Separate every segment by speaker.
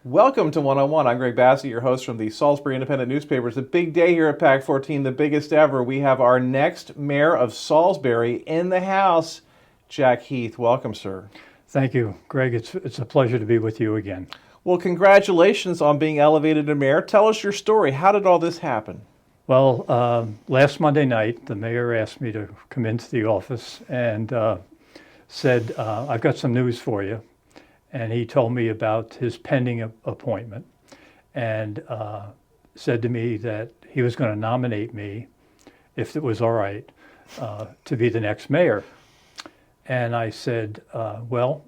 Speaker 1: Welcome to One on One. I'm Greg Bassett, your host from the Salisbury Independent newspaper. It's a big day here at PAC 14, the biggest ever. We have our next mayor of Salisbury in the house, Jack Heath. Welcome, sir.
Speaker 2: Thank you, Greg. It's a pleasure to be with you again.
Speaker 1: Well, congratulations on being elevated to mayor. Tell us your story. How did all this happen?
Speaker 2: Well, last Monday night, the mayor asked me to come into the office and said, I've got some news for you. And he told me about his pending appointment and said to me that he was going to nominate me, if it was all right, to be the next mayor. And I said, well,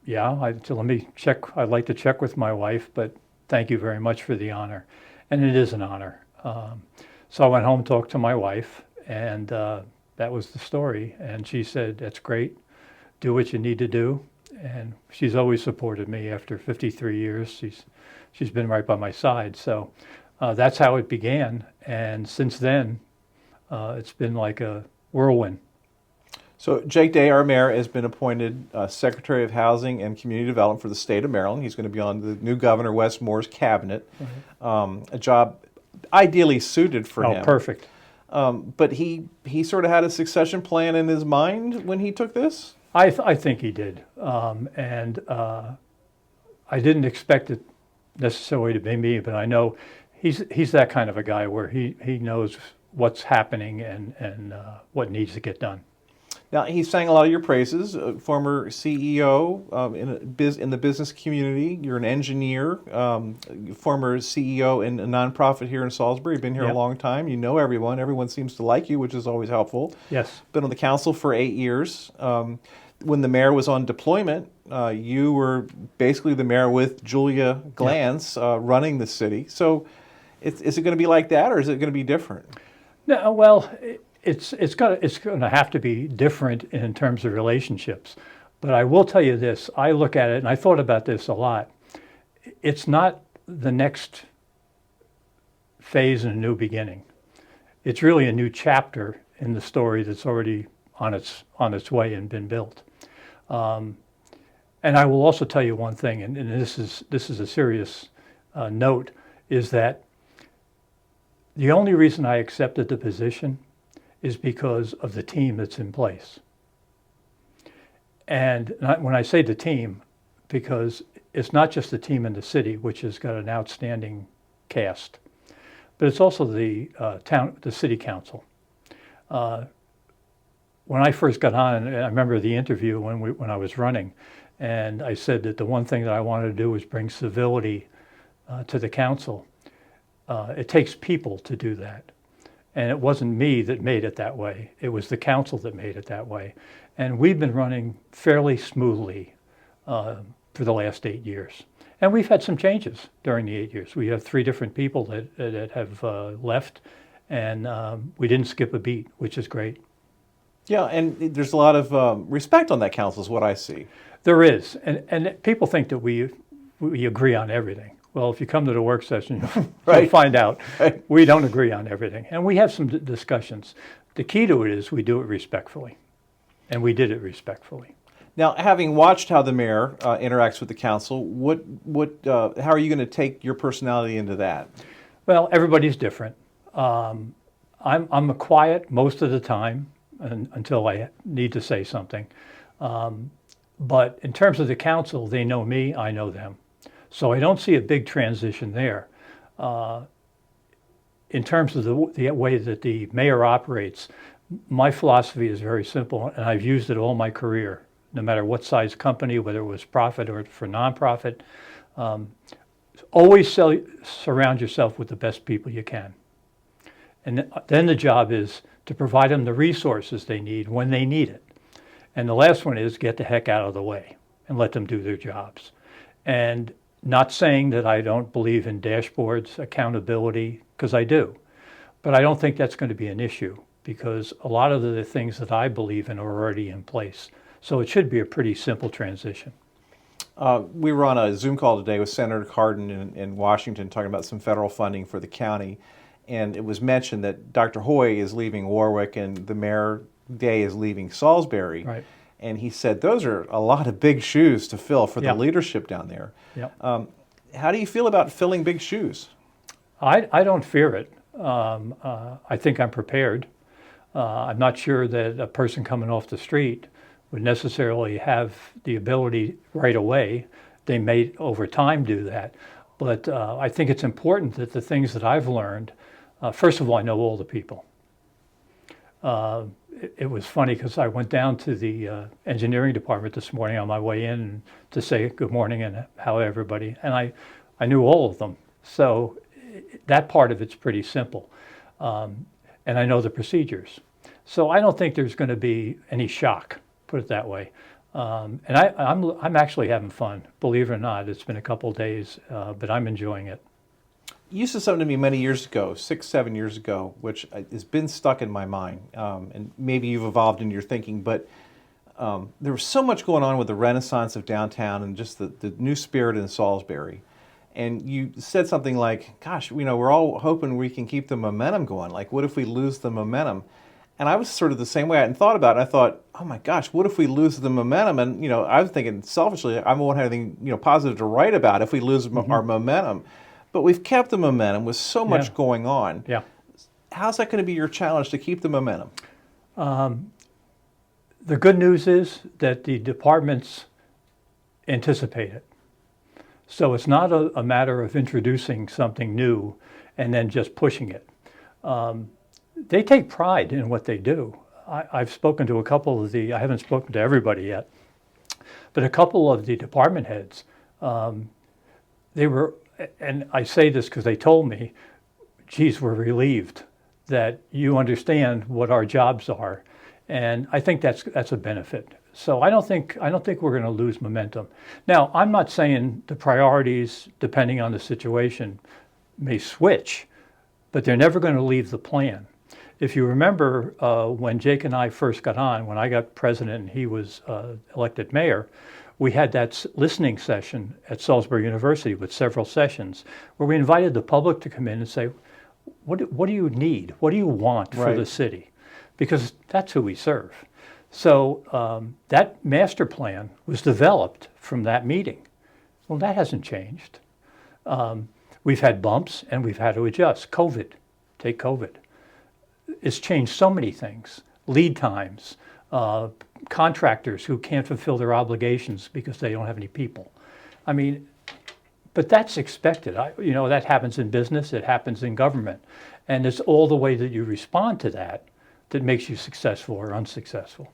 Speaker 2: yeah, so let me check. I'd like to check with my wife, but thank you very much for the honor. And it is an honor. So I went home, talked to my wife, and that was the story. And she said, that's great. Do what you need to do. And she's always supported me after 53 years. She's been right by my side. So that's how it began. And since then, it's been like a whirlwind.
Speaker 1: So Jake Day, our mayor, has been appointed Secretary of Housing and Community Development for the state of Maryland. He's going to be on the new Governor Wes Moore's cabinet, a job ideally suited for him.
Speaker 2: Oh, perfect.
Speaker 1: But he sort of had a succession plan in his mind when he took this?
Speaker 2: I think he did. And I didn't expect it necessarily to be me, but I know he's that kind of a guy where he knows what's happening and what needs to get done.
Speaker 1: Now, he sang a lot of your praises, former CEO in the business community. You're an engineer, former CEO in a nonprofit here in Salisbury. You've been here a long time. You know everyone. Everyone seems to like you, which is always helpful.
Speaker 2: Yes.
Speaker 1: Been on the council for 8 years. When the mayor was on deployment, you were basically the mayor with Julia Glantz running the city. So is it going to be like that, or is it going to be different?
Speaker 2: No, well, it's going to have to be different in terms of relationships. But I will tell you this, I look at it, and I thought about this a lot. It's not the next phase in a new beginning. It's really a new chapter in the story that's already on its way and been built. And I will also tell you one thing, and this is a serious note, is that the only reason I accepted the position is because of the team that's in place. And when I say the team, because it's not just the team in the city, which has got an outstanding cast, but it's also the city council. When I first got on, I remember the interview when I was running, and I said that the one thing that I wanted to do was bring civility to the council. It takes people to do that. And it wasn't me that made it that way. It was the council that made it that way. And we've been running fairly smoothly for the last 8 years. And we've had some changes during the 8 years. We have 3 different people that have left, and we didn't skip a beat, which is great.
Speaker 1: Yeah, and there's a lot of respect on that council is what I see.
Speaker 2: There is. And people think that we agree on everything. Well, if you come to the work session, you'll find out we don't agree on everything. And we have some discussions. The key to it is we do it respectfully. And we did it respectfully.
Speaker 1: Now, having watched how the mayor interacts with the council, how are you going to take your personality into that?
Speaker 2: Well, everybody's different. I'm a quiet most of the time until I need to say something. But in terms of the council, they know me, I know them. So I don't see a big transition there. In terms of the way that the mayor operates, my philosophy is very simple, and I've used it all my career, no matter what size company, whether it was profit or for nonprofit. Always surround yourself with the best people you can. And then the job is to provide them the resources they need when they need it. And the last one is get the heck out of the way and let them do their jobs. And not saying that I don't believe in dashboards, accountability, because I do. But I don't think that's going to be an issue because a lot of the things that I believe in are already in place. So it should be a pretty simple transition.
Speaker 1: We were on a Zoom call today with Senator Cardin in Washington talking about some federal funding for the county. And it was mentioned that Dr. Hoy is leaving Warwick and the Mayor Day is leaving Salisbury.
Speaker 2: Right.
Speaker 1: And he said those are a lot of big shoes to fill for the
Speaker 2: Yep.
Speaker 1: leadership down there.
Speaker 2: Yep.
Speaker 1: How do you feel about filling big shoes?
Speaker 2: I don't fear it. I think I'm prepared. I'm not sure that a person coming off the street would necessarily have the ability right away. They may over time do that. But I think it's important that the things that I've learned, first of all, I know all the people. It was funny because I went down to the engineering department this morning on my way in to say good morning and how everybody, and I knew all of them. So that part of it's pretty simple. And I know the procedures. So I don't think there's going to be any shock, put it that way. And I'm actually having fun, believe it or not. It's been a couple of days, but I'm enjoying it.
Speaker 1: You said something to me many years ago, 6, 7 years ago, which has been stuck in my mind. And maybe you've evolved in your thinking, but there was so much going on with the renaissance of downtown and just the new spirit in Salisbury. And you said something like, gosh, we're all hoping we can keep the momentum going. Like, what if we lose the momentum? And I was sort of the same way. I hadn't thought about it. I thought, oh my gosh, what if we lose the momentum? And, I was thinking selfishly, I won't have anything, positive to write about if we lose our momentum. But we've kept the momentum with so much going on.
Speaker 2: Yeah.
Speaker 1: How's that going to be your challenge to keep the momentum?
Speaker 2: The good news is that the departments anticipate it. So it's not a matter of introducing something new and then just pushing it. They take pride in what they do. I've spoken to a couple of I haven't spoken to everybody yet, but a couple of the department heads, they were, and I say this because they told me, geez, we're relieved that you understand what our jobs are. And I think that's a benefit. So I don't think we're going to lose momentum. Now, I'm not saying the priorities, depending on the situation, may switch, but they're never going to leave the plan. If you remember when Jake and I first got on, when I got president and he was elected mayor, we had that listening session at Salisbury University with several sessions where we invited the public to come in and say, what do you need? What do you want for the city? Because that's who we serve. So that master plan was developed from that meeting. Well, that hasn't changed. We've had bumps and we've had to adjust. Take COVID. It's changed so many things. Lead times, contractors who can't fulfill their obligations because they don't have any people. I mean, but that's expected. That happens in business, it happens in government. And it's all the way that you respond to that makes you successful or unsuccessful.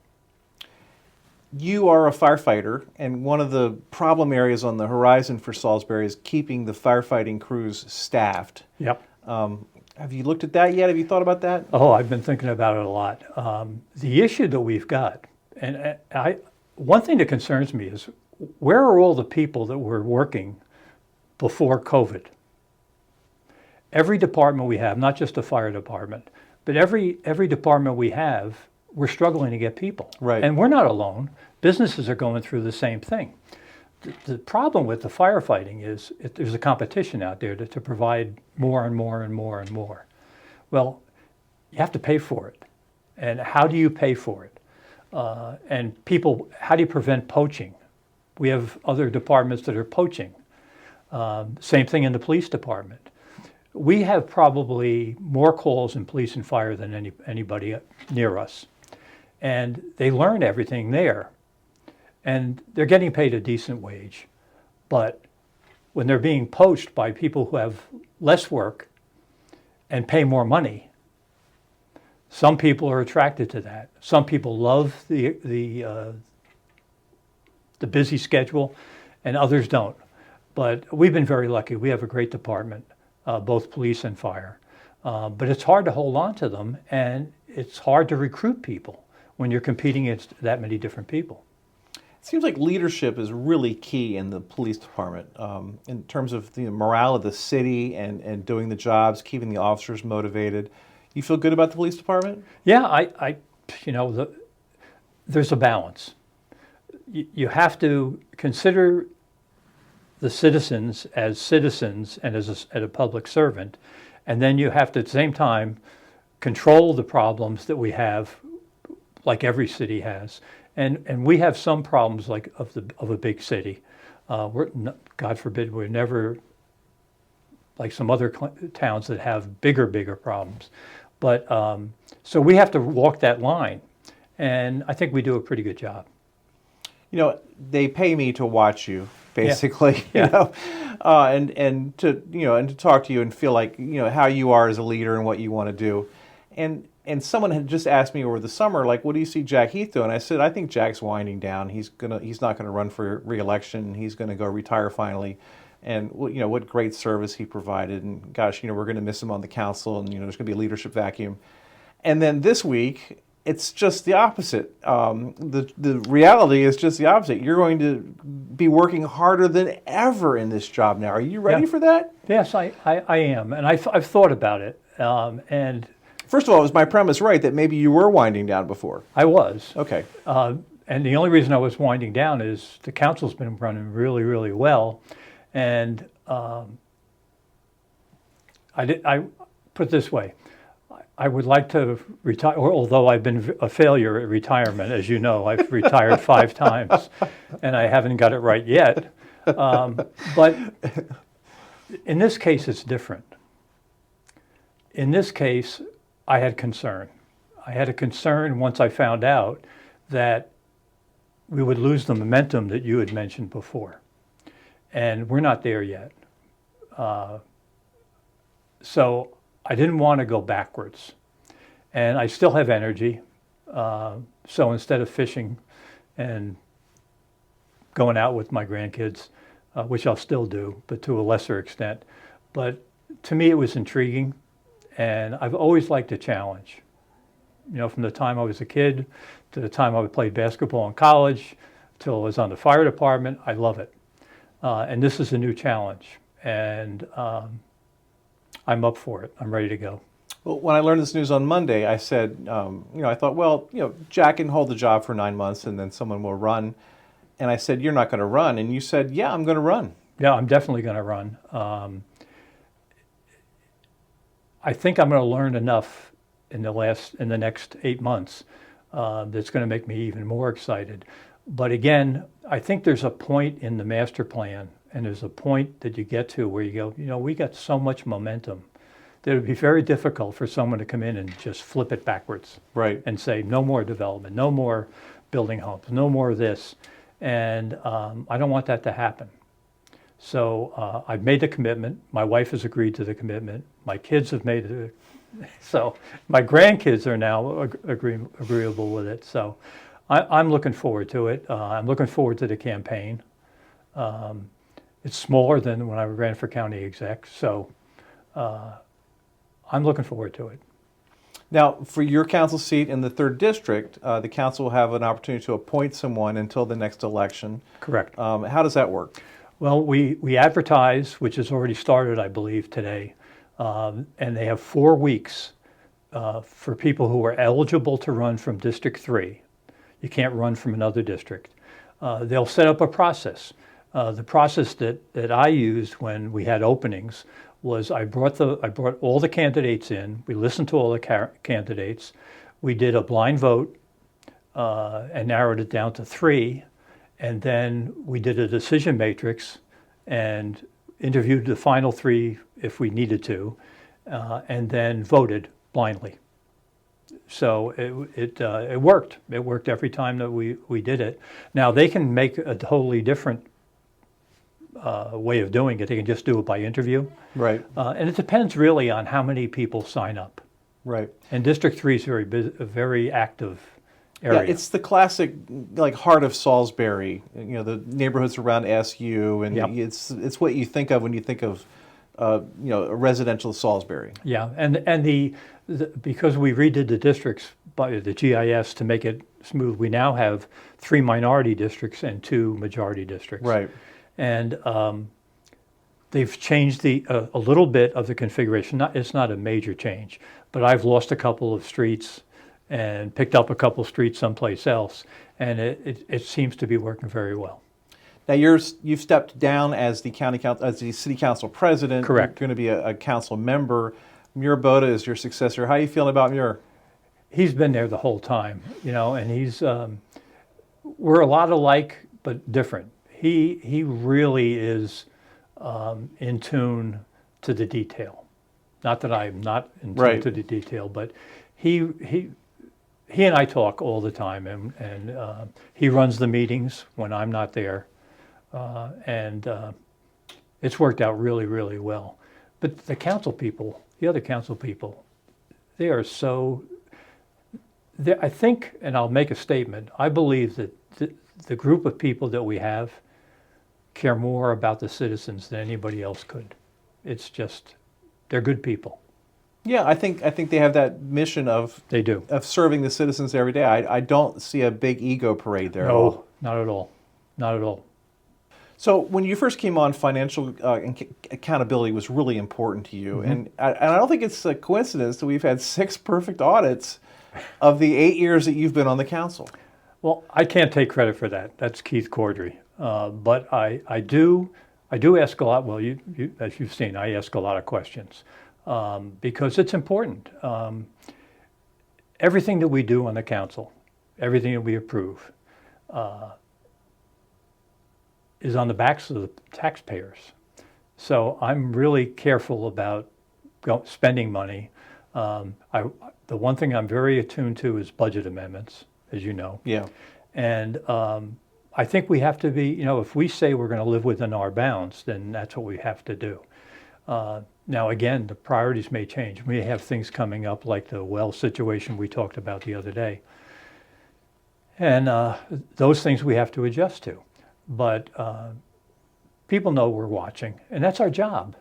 Speaker 1: You are a firefighter, and one of the problem areas on the horizon for Salisbury is keeping the firefighting crews staffed.
Speaker 2: Yep.
Speaker 1: Have you looked at that yet? Have you thought about that?
Speaker 2: Oh, I've been thinking about it a lot. The issue that we've got, and one thing that concerns me is where are all the people that were working before COVID? Every department we have, not just the fire department, but every department we have, we're struggling to get people.
Speaker 1: Right.
Speaker 2: And we're not alone. Businesses are going through the same thing. The problem with the firefighting is there's a competition out there to provide more and more and more and more. Well, you have to pay for it. And how do you pay for it? And people, how do you prevent poaching? We have other departments that are poaching. Same thing in the police department. We have probably more calls in police and fire than anybody near us. And they learn everything there. And they're getting paid a decent wage. But when they're being poached by people who have less work and pay more money, some people are attracted to that. Some people love the busy schedule, and others don't. But we've been very lucky. We have a great department, both police and fire. But it's hard to hold on to them, and it's hard to recruit people when you're competing against that many different people.
Speaker 1: It seems like leadership is really key in the police department in terms of the morale of the city and doing the jobs, keeping the officers motivated. You feel good about the police department?
Speaker 2: Yeah, there's a balance. You have to consider the citizens and as a public servant, and then you have to at the same time control the problems that we have, like every city has. And we have some problems like of a big city. God forbid, we're never like some other towns that have bigger problems. But so we have to walk that line, and I think we do a pretty good job.
Speaker 1: You know, they pay me to watch you, basically.
Speaker 2: Yeah.
Speaker 1: You know, and to and to talk to you and feel like how you are as a leader and what you want to do, and someone had just asked me over the summer, like, what do you see Jack Heath doing? I said, I think Jack's winding down. He's not gonna run for re-election. He's gonna go retire finally. And what great service he provided, and gosh, we're going to miss him on the council, and there's going to be a leadership vacuum. And then this week, it's just the opposite. The reality is just the opposite. You're going to be working harder than ever in this job now. Are you ready for that?
Speaker 2: Yes, I am, and I've thought about it. And
Speaker 1: first of all, was my premise right that maybe you were winding down before?
Speaker 2: I was.
Speaker 1: Okay.
Speaker 2: And the only reason I was winding down is the council's been running really well. And I put it this way, I would like to retire, although I've been a failure at retirement. As you know, I've retired 5 times, and I haven't got it right yet. But in this case, it's different. In this case, I had concern. I had a concern once I found out that we would lose the momentum that you had mentioned before. And we're not there yet. So I didn't want to go backwards. And I still have energy. So instead of fishing and going out with my grandkids, which I'll still do, but to a lesser extent. But to me, it was intriguing. And I've always liked a challenge. From the time I was a kid to the time I played basketball in college, till I was on the fire department, I love it. And this is a new challenge, and I'm up for it. I'm ready to go.
Speaker 1: Well, when I learned this news on Monday, I said, I thought, well, Jack can hold the job for 9 months, and then someone will run. And I said, you're not going to run. And you said, yeah, I'm going to run.
Speaker 2: Yeah, I'm definitely going to run. I think I'm going to learn enough in the next 8 months that's going to make me even more excited. But again, I think there's a point in the master plan, and there's a point that you get to where you go, we got so much momentum that it would be very difficult for someone to come in and just flip it backwards.
Speaker 1: Right.
Speaker 2: And say, no more development, no more building homes, no more of this. And I don't want that to happen. So I've made the commitment. My wife has agreed to the commitment. My kids have made it. So my grandkids are now agreeable with it. So I'm looking forward to it. I'm looking forward to the campaign. It's smaller than when I ran for county exec, so I'm looking forward to it.
Speaker 1: Now, for your council seat in the 3rd District, the council will have an opportunity to appoint someone until the next election.
Speaker 2: Correct.
Speaker 1: How does that work?
Speaker 2: Well, we advertise, which has already started, I believe, today, and they have 4 weeks for people who are eligible to run from District 3. You can't run from another district. They'll set up a process. The process that I used when we had openings was I brought all the candidates in. We listened to all the candidates. We did a blind vote and narrowed it down to 3. And then we did a decision matrix and interviewed the final 3 if we needed to, and then voted blindly. So it worked. It worked every time that we did it. Now they can make a totally different way of doing it. They can just do it by interview. Right. And it depends really on how many people sign up.
Speaker 1: Right. And
Speaker 2: District 3 is a very active area.
Speaker 1: Yeah, it's the classic heart of Salisbury. The neighborhoods around SU, and yep. It's what you think of when you think of a residential Salisbury.
Speaker 2: Yeah, and the because we redid the districts by the GIS to make it smooth, we now have 3 minority districts and 2 majority districts.
Speaker 1: Right.
Speaker 2: And they've changed a little bit of the configuration. It's not a major change, but I've lost a couple of streets and picked up a couple of streets someplace else, and it seems to be working very well.
Speaker 1: Now you've stepped down as the city council president.
Speaker 2: Correct.
Speaker 1: You're going to be a council member. Muir Boda is your successor. How are you feeling about Muir?
Speaker 2: He's been there the whole time, and he's we're a lot alike but different. he really is in tune to the detail. Not that I'm not in tune
Speaker 1: Right.
Speaker 2: to the detail, but he and I talk all the time, and he runs the meetings when I'm not there, and it's worked out really, really well. But the council people, the other council people, they are so. I think, and I'll make a statement. I believe that the group of people that we have care more about the citizens than anybody else could. It's just they're good people.
Speaker 1: Yeah, I think they have that mission of
Speaker 2: They do.
Speaker 1: serving the citizens every day. I don't see a big ego parade there at all.
Speaker 2: No, not at all. Not at all.
Speaker 1: So when you first came on, financial accountability was really important to you, and I don't think it's a coincidence that we've had 6 perfect audits of the 8 years that you've been on the council.
Speaker 2: Well, I can't take credit for that. That's Keith Cordry. But I do ask a lot. Well, you as you've seen, I ask a lot of questions because it's important. Everything that we do on the council, everything that we approve, is on the backs of the taxpayers. So I'm really careful about spending money. The one thing I'm very attuned to is budget amendments, as you know.
Speaker 1: Yeah.
Speaker 2: And I think we have to be, if we say we're going to live within our bounds, then that's what we have to do. Now, again, the priorities may change. We have things coming up like the well situation we talked about the other day. And those things we have to adjust to. But people know we're watching, and that's our job.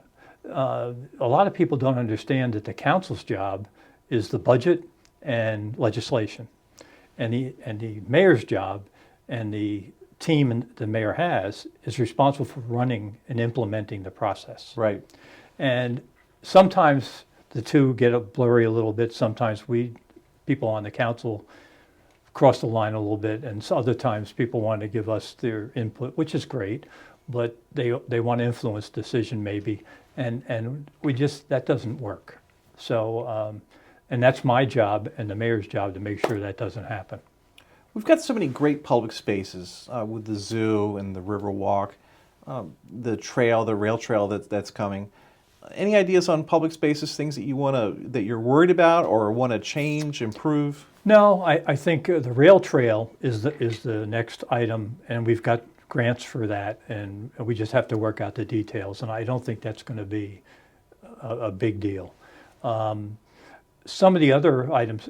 Speaker 2: A lot of people don't understand that the council's job is the budget and legislation. And the mayor's job and the team the mayor has is responsible for running and implementing the process.
Speaker 1: Right.
Speaker 2: And sometimes the two get blurry a little bit. Sometimes people on the council cross the line a little bit, and so other times people want to give us their input, which is great, but they want to influence decision maybe, and that doesn't work. So, and that's my job and the mayor's job to make sure that doesn't happen.
Speaker 1: We've got so many great public spaces with the zoo and the river walk, the rail trail that's coming. Any ideas on public spaces, things that that you're worried about or want to change, improve?
Speaker 2: No, I think the rail trail is the next item, and we've got grants for that, and we just have to work out the details. And I don't think that's going to be a big deal. Some of the other items,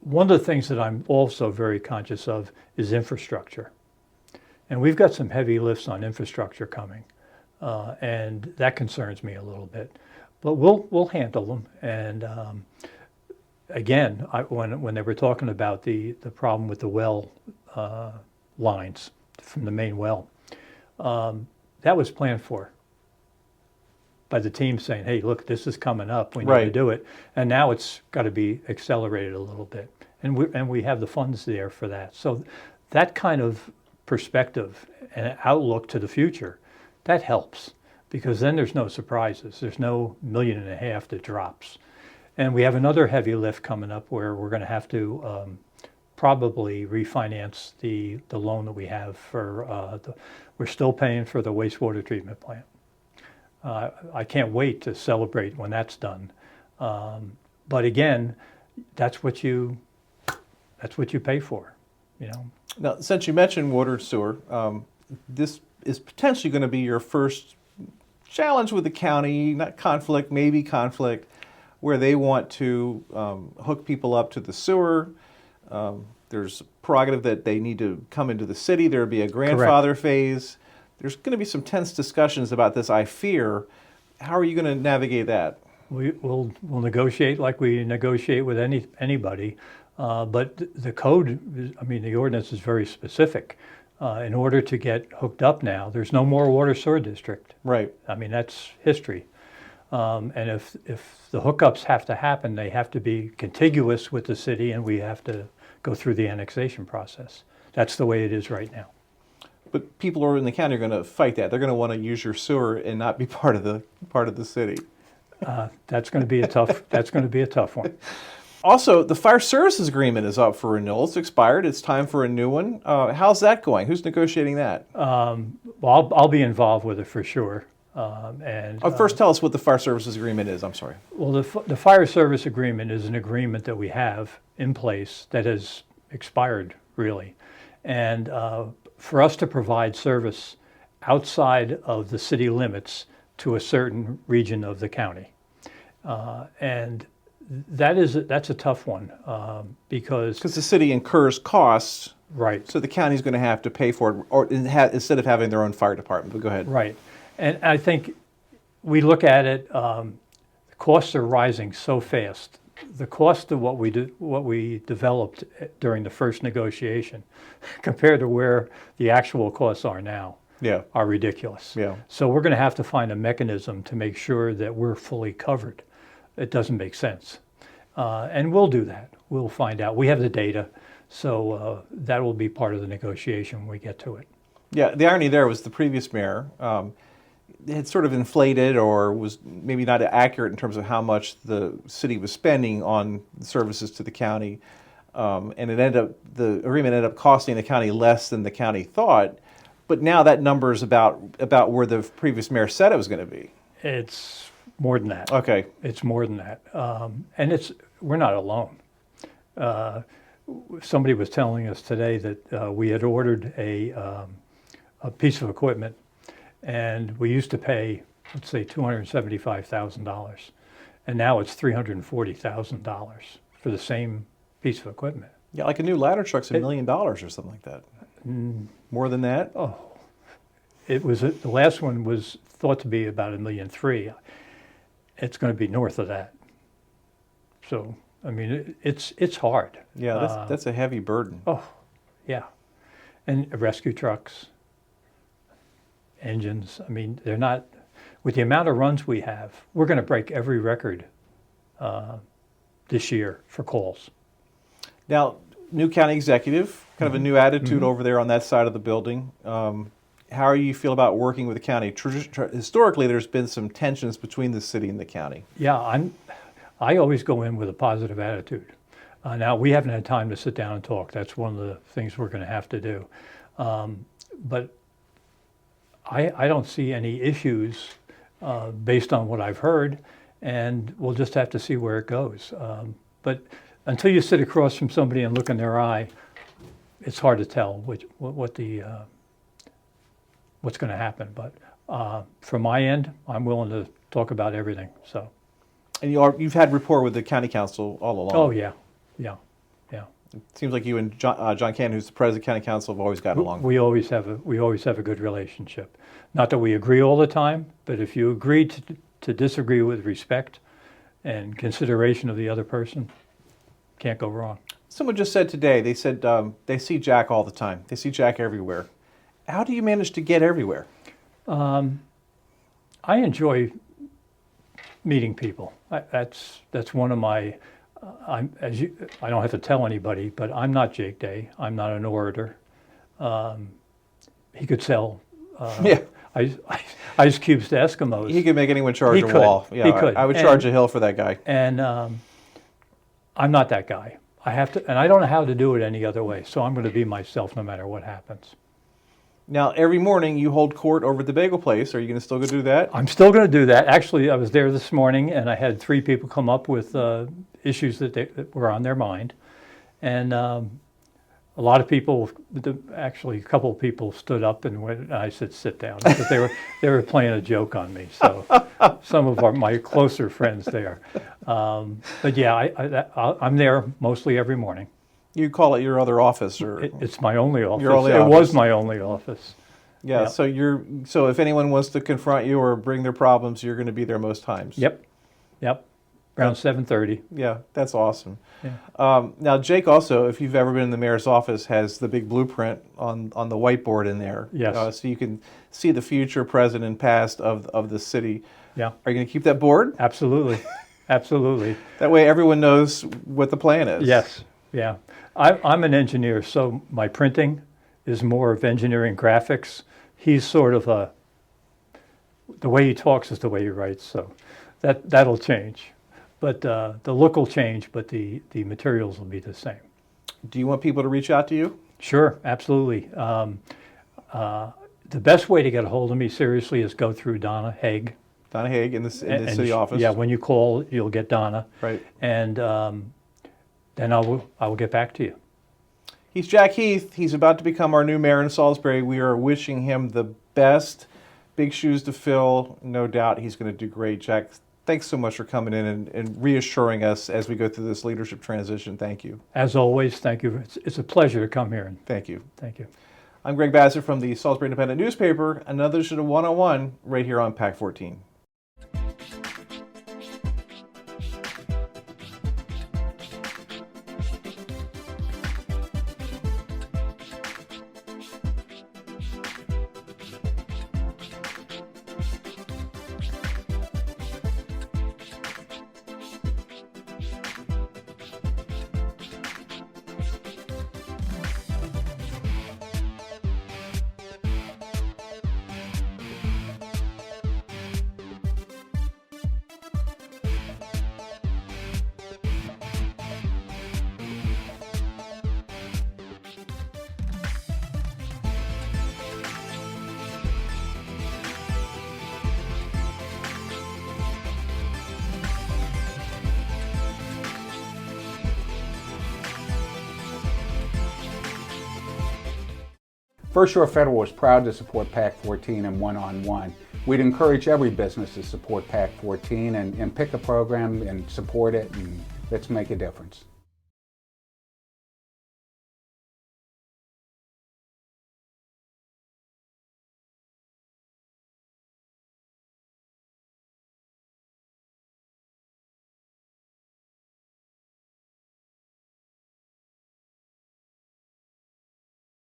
Speaker 2: one of the things that I'm also very conscious of is infrastructure, and we've got some heavy lifts on infrastructure coming. And that concerns me a little bit, but we'll handle them. And again, when they were talking about the problem with the well lines from the main well, that was planned for by the team saying, "Hey, look, this is coming up. We need to do it." And now it's got to be accelerated a little bit, and we have the funds there for that. So that kind of perspective and outlook to the future. That helps because then there's no surprises. There's no $1.5 million that drops. And we have another heavy lift coming up where we're going to have to probably refinance the loan that we have for, we're still paying for the wastewater treatment plant. I can't wait to celebrate when that's done. But again, that's what you pay for,
Speaker 1: Now, since you mentioned water and sewer, this is potentially going to be your first challenge with the county, not conflict, maybe conflict, where they want to hook people up to the sewer. There's a prerogative that they need to come into the city. There'll be a grandfather phase. There's going to be some tense discussions about this, I fear. How are you going to navigate that?
Speaker 2: We'll negotiate like we negotiate with anybody, but the code, the ordinance is very specific. In order to get hooked up now, there's no more water sewer district.
Speaker 1: Right.
Speaker 2: That's history. And if the hookups have to happen, they have to be contiguous with the city, and we have to go through the annexation process. That's the way it is right now.
Speaker 1: But people who are in the county are going to fight that. They're going to want to use your sewer and not be part of the city.
Speaker 2: That's going to be a tough. That's going to be a tough one.
Speaker 1: Also, the fire services agreement is up for renewal. It's expired. It's time for a new one. How's that going? Who's negotiating that?
Speaker 2: Well, I'll be involved with it for sure.
Speaker 1: First, tell us what the fire services agreement is. I'm sorry.
Speaker 2: Well, the fire service agreement is an agreement that we have in place that has expired, really. And for us to provide service outside of the city limits to a certain region of the county. And that's a tough one because
Speaker 1: the city incurs costs,
Speaker 2: right.
Speaker 1: So the county's going to have to pay for it, or instead of having their own fire department. But go ahead.
Speaker 2: Right, and I think we look at it. The costs are rising so fast. The cost of what we developed during the first negotiation, compared to where the actual costs are now, are ridiculous.
Speaker 1: Yeah.
Speaker 2: So we're going to have to find a mechanism to make sure that we're fully covered. It doesn't make sense. And we'll do that. We'll find out. We have the data, so that will be part of the negotiation when we get to it.
Speaker 1: Yeah, the irony there was the previous mayor had sort of inflated or was maybe not accurate in terms of how much the city was spending on services to the county. And the agreement ended up costing the county less than the county thought. But now that number is about where the previous mayor said it was going to be.
Speaker 2: It's more than that.
Speaker 1: Okay.
Speaker 2: It's more than that. And we're not alone. Somebody was telling us today that we had ordered a piece of equipment, and we used to pay, let's say, $275,000, and now it's $340,000 for the same piece of equipment.
Speaker 1: Yeah, like a new ladder truck's $1 million or something like that. More than that?
Speaker 2: Oh, it was the last one was thought to be about $1.3 million. It's going to be north of that. So, I mean, it's hard.
Speaker 1: Yeah, that's a heavy burden.
Speaker 2: Oh, yeah. And rescue trucks, engines. I mean, they're not, with the amount of runs we have, we're going to break every record this year for calls.
Speaker 1: Now, new county executive, kind of a new attitude over there on that side of the building. How do you feel about working with the county? Historically, there's been some tensions between the city and the county.
Speaker 2: Yeah, I always go in with a positive attitude. Now, we haven't had time to sit down and talk. That's one of the things we're going to have to do. But I don't see any issues based on what I've heard, and we'll just have to see where it goes. But until you sit across from somebody and look in their eye, it's hard to tell what's going to happen. But from my end, I'm willing to talk about everything. So.
Speaker 1: And you've had rapport with the county council all along.
Speaker 2: Oh yeah.
Speaker 1: It seems like you and John Cannon, who's the president of the county council, have always gotten along.
Speaker 2: We always have a good relationship. Not that we agree all the time, but if you agree to disagree with respect and consideration of the other person, can't go wrong.
Speaker 1: Someone just said today, they said they see Jack all the time. They see Jack everywhere. How do you manage to get everywhere?
Speaker 2: I enjoy meeting people. That's one of my. I don't have to tell anybody, but I'm not Jake Day. I'm not an orator. He could sell ice cubes to Eskimos.
Speaker 1: He could make anyone charge a wall. Yeah,
Speaker 2: he could.
Speaker 1: I would charge a hill for that guy.
Speaker 2: And I'm not that guy. I have to, and I don't know how to do it any other way. So I'm going to be myself no matter what happens.
Speaker 1: Now, every morning you hold court over at the bagel place. Are you going to still go do that?
Speaker 2: I'm still going to do that. Actually, I was there this morning, and I had 3 people come up with issues that were on their mind. And a lot of people, actually a couple of people stood up and went, and I said, sit down, because they were playing a joke on me. So some of my closer friends there. But yeah, I'm there mostly every morning.
Speaker 1: You call it your other office, or
Speaker 2: it's my only office.
Speaker 1: Your only
Speaker 2: it
Speaker 1: office.
Speaker 2: Was my only office.
Speaker 1: Yeah. Yep. So if anyone wants to confront you or bring their problems, you're going to be there most times.
Speaker 2: Yep. Around 7:30.
Speaker 1: Yeah, that's awesome.
Speaker 2: Yeah.
Speaker 1: Now, Jake also, if you've ever been in the mayor's office, has the big blueprint on the whiteboard in there.
Speaker 2: Yes.
Speaker 1: So you can see the future, present, and past of the city.
Speaker 2: Yeah.
Speaker 1: Are you going to keep that board?
Speaker 2: Absolutely. Absolutely.
Speaker 1: That way everyone knows what the plan is.
Speaker 2: Yes. Yeah. I'm an engineer, so my printing is more of engineering graphics. He's sort of the way he talks is the way he writes, so that'll change. but the look will change, but the materials will be the same.
Speaker 1: Do you want people to reach out to you?
Speaker 2: Sure, absolutely. The best way to get a hold of me, seriously, is go through Donna Haig.
Speaker 1: Donna Haig in the city office?
Speaker 2: Yeah, when you call, you'll get Donna.
Speaker 1: Right.
Speaker 2: And then I will get back to you.
Speaker 1: He's Jack Heath. He's about to become our new mayor in Salisbury. We are wishing him the best. Big shoes to fill. No doubt he's going to do great. Jack, thanks so much for coming in and reassuring us as we go through this leadership transition. Thank you.
Speaker 2: As always, thank you. It's a pleasure to come here. And
Speaker 1: thank you.
Speaker 2: Thank you.
Speaker 1: I'm Greg Bassett from the Salisbury Independent newspaper. Another edition of 101 right here on PAC 14.
Speaker 3: First Shore Federal is proud to support PAC 14 and one-on-one. We'd encourage every business to support PAC 14 and pick a program and support it, and let's make a difference.